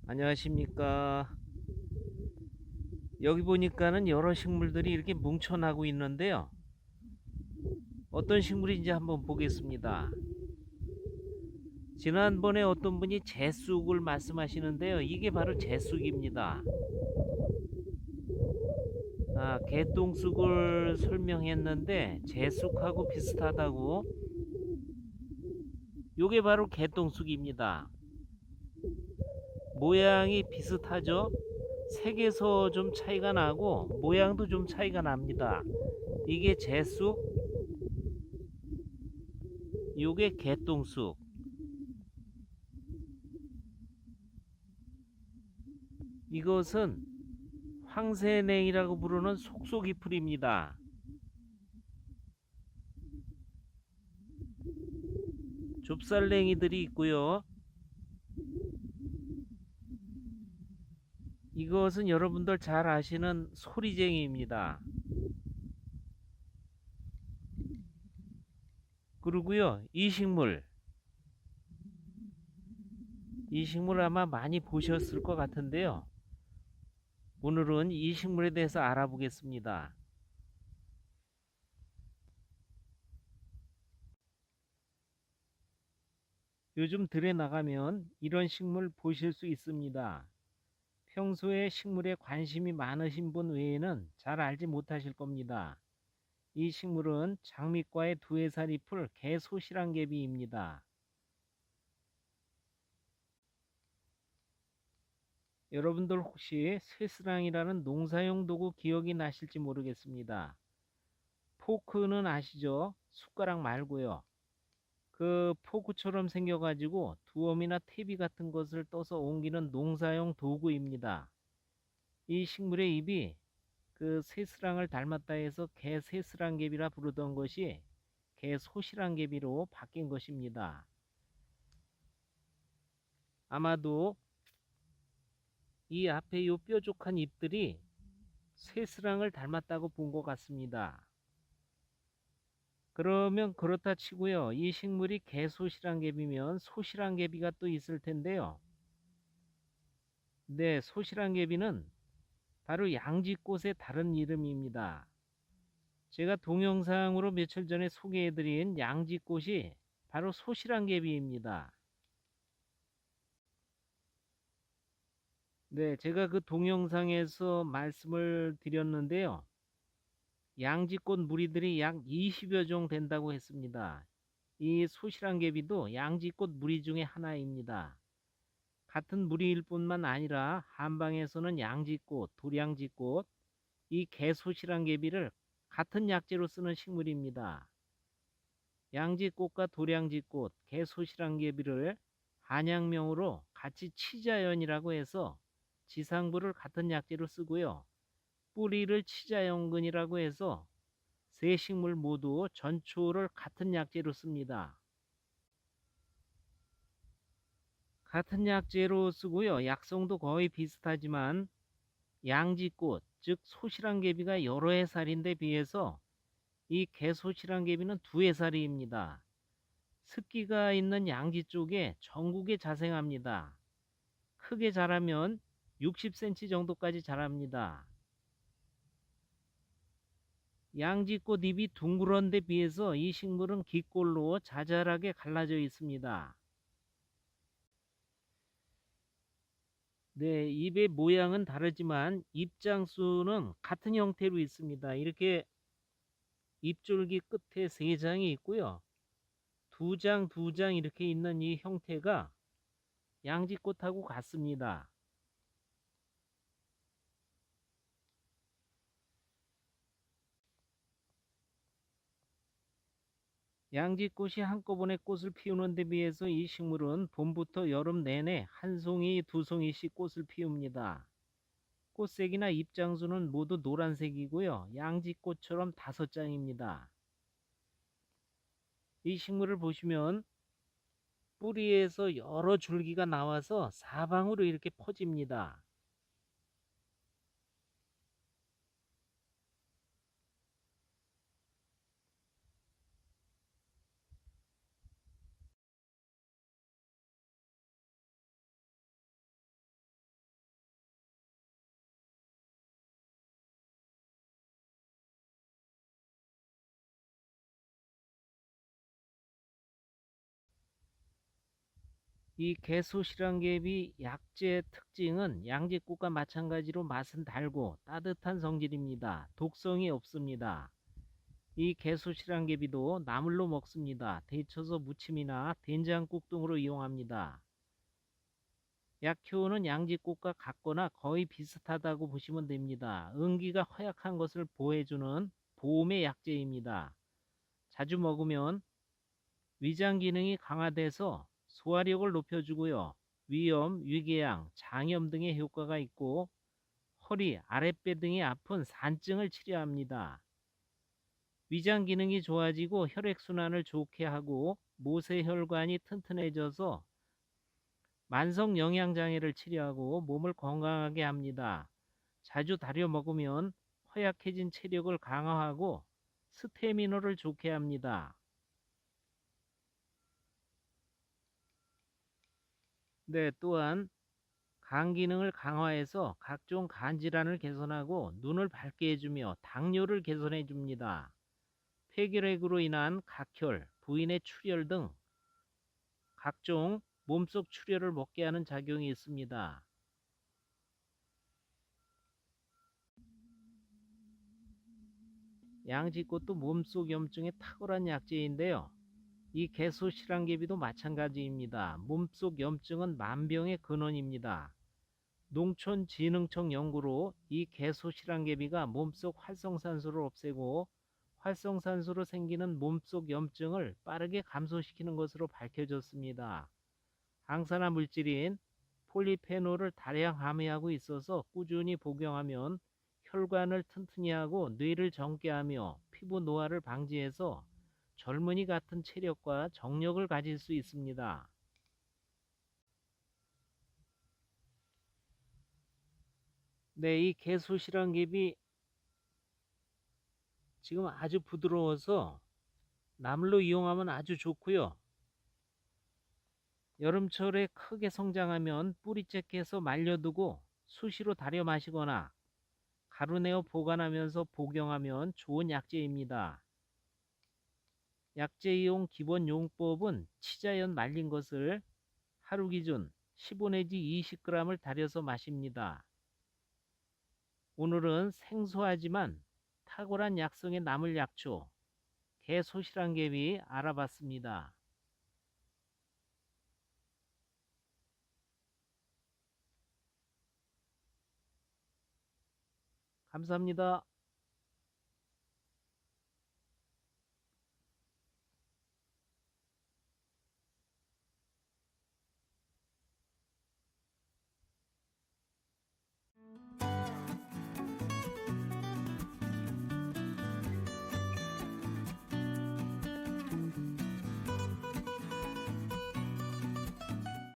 안녕하십니까. 여기 보니까는 여러 식물들이 이렇게 뭉쳐나고 있는데요. 어떤 식물인지 한번 보겠습니다. 지난번에 어떤 분이 제쑥을 말씀하시는데요. 이게 바로 제쑥입니다. 개똥쑥을 설명했는데 제쑥하고 비슷하다고. 요게 바로 개똥쑥입니다. 모양이 비슷하죠? 색에서 좀 차이가 나고 모양도 좀 차이가 납니다. 이게 제쑥, 요게 개똥쑥. 이것은 황새냉이라고 부르는 속속이풀입니다. 좁쌀냉이들이 있고요. 이것은 여러분들 잘 아시는 소리쟁이입니다. 그리고요, 이 식물 아마 많이 보셨을 것 같은데요. 오늘은 이 식물에 대해서 알아보겠습니다. 요즘 들에 나가면 이런 식물 보실 수 있습니다. 평소에 식물에 관심이 많으신 분 외에는 잘 알지 못하실 겁니다. 이 식물은 장미과의 두해살이 풀 개소실한개비입니다. 여러분들 혹시 쇠스랑이라는 농사용 도구 기억이 나실지 모르겠습니다. 포크는 아시죠? 숟가락 말고요. 그 포크처럼 생겨가지고 두엄이나 퇴비 같은 것을 떠서 옮기는 농사용 도구입니다. 이 식물의 잎이 그 새스랑을 닮았다 해서 개새스랑개비라 부르던 것이 개소실한개비로 바뀐 것입니다. 아마도 이 앞에 요 뾰족한 잎들이 새스랑을 닮았다고 본 것 같습니다. 그러면 그렇다 치고요. 이 식물이 개소실한개비면 소실한개비가 또 있을 텐데요. 네, 소실한개비는 바로 양지꽃의 다른 이름입니다. 제가 동영상으로 며칠 전에 소개해드린 양지꽃이 바로 소실한개비입니다. 네, 제가 그 동영상에서 말씀을 드렸는데요. 양지꽃 무리들이 약 20여 종 된다고 했습니다. 이 소실한개비도 양지꽃 무리 중에 하나입니다. 같은 무리일 뿐만 아니라 한방에서는 양지꽃, 도량지꽃, 이 개소실한개비를 같은 약재로 쓰는 식물입니다. 양지꽃과 도량지꽃, 개소실한개비를 한약명으로 같이 치자연이라고 해서 지상부를 같은 약재로 쓰고요. 뿌리를 치자연근이라고 해서 세 식물 모두 전초를 같은 약재로 씁니다. 같은 약재로 쓰고요. 약성도 거의 비슷하지만 양지꽃, 즉 소실한개비가 여러 해살인데 비해서 이 개소실한개비는 두 해살입니다. 습기가 있는 양지 쪽에 전국에 자생합니다. 크게 자라면 60cm 정도까지 자랍니다. 양지꽃 잎이 둥그런 데 비해서 이 식물은 기꼴로 자잘하게 갈라져 있습니다. 네, 잎의 모양은 다르지만 잎장수는 같은 형태로 있습니다. 이렇게 잎줄기 끝에 세 장이 있고요. 두 장, 두 장 이렇게 있는 이 형태가 양지꽃하고 같습니다. 양지꽃이 한꺼번에 꽃을 피우는 데 비해서 이 식물은 봄부터 여름 내내 한 송이, 두 송이씩 꽃을 피웁니다. 꽃색이나 잎장수는 모두 노란색이고요. 양지꽃처럼 5장입니다. 이 식물을 보시면 뿌리에서 여러 줄기가 나와서 사방으로 이렇게 퍼집니다. 이 개소실환계비 약재의 특징은 양지꽃과 마찬가지로 맛은 달고 따뜻한 성질입니다. 독성이 없습니다. 이 개소실환계비도 나물로 먹습니다. 데쳐서 무침이나 된장국 등으로 이용합니다. 약효는 양지꽃과 같거나 거의 비슷하다고 보시면 됩니다. 응기가 허약한 것을 보호해주는 보온의 약재입니다. 자주 먹으면 위장 기능이 강화돼서 소화력을 높여주고요. 위염, 위궤양, 장염 등의 효과가 있고 허리, 아랫배 등의 아픈 산증을 치료합니다. 위장 기능이 좋아지고 혈액순환을 좋게 하고 모세혈관이 튼튼해져서 만성 영양장애를 치료하고 몸을 건강하게 합니다. 자주 다려 먹으면 허약해진 체력을 강화하고 스태미너를 좋게 합니다. 네, 또한 간 기능을 강화해서 각종 간 질환을 개선하고 눈을 밝게 해주며 당뇨를 개선해 줍니다. 폐결핵으로 인한 각혈, 부인의 출혈 등 각종 몸속 출혈을 먹게 하는 작용이 있습니다. 양지꽃도 몸속 염증에 탁월한 약재인데요. 이 개소실환계비도 마찬가지입니다. 몸속 염증은 만병의 근원입니다. 농촌진흥청 연구로 이 개소실환계비가 몸속 활성산소를 없애고 활성산소로 생기는 몸속 염증을 빠르게 감소시키는 것으로 밝혀졌습니다. 항산화 물질인 폴리페놀을 다량 함유하고 있어서 꾸준히 복용하면 혈관을 튼튼히 하고 뇌를 젊게 하며 피부 노화를 방지해서 젊은이 같은 체력과 정력을 가질 수 있습니다. 네, 이 개소실환계비 지금 아주 부드러워서 나물로 이용하면 아주 좋고요. 여름철에 크게 성장하면 뿌리째 깨서 말려두고 수시로 달여 마시거나 가루내어 보관하면서 복용하면 좋은 약재입니다. 약재 이용 기본 용법은 치자연 말린 것을 하루 기준 15 내지 20g을 달여서 마십니다. 오늘은 생소하지만 탁월한 약성의 나물 약초 개소실환계비 알아봤습니다. 감사합니다.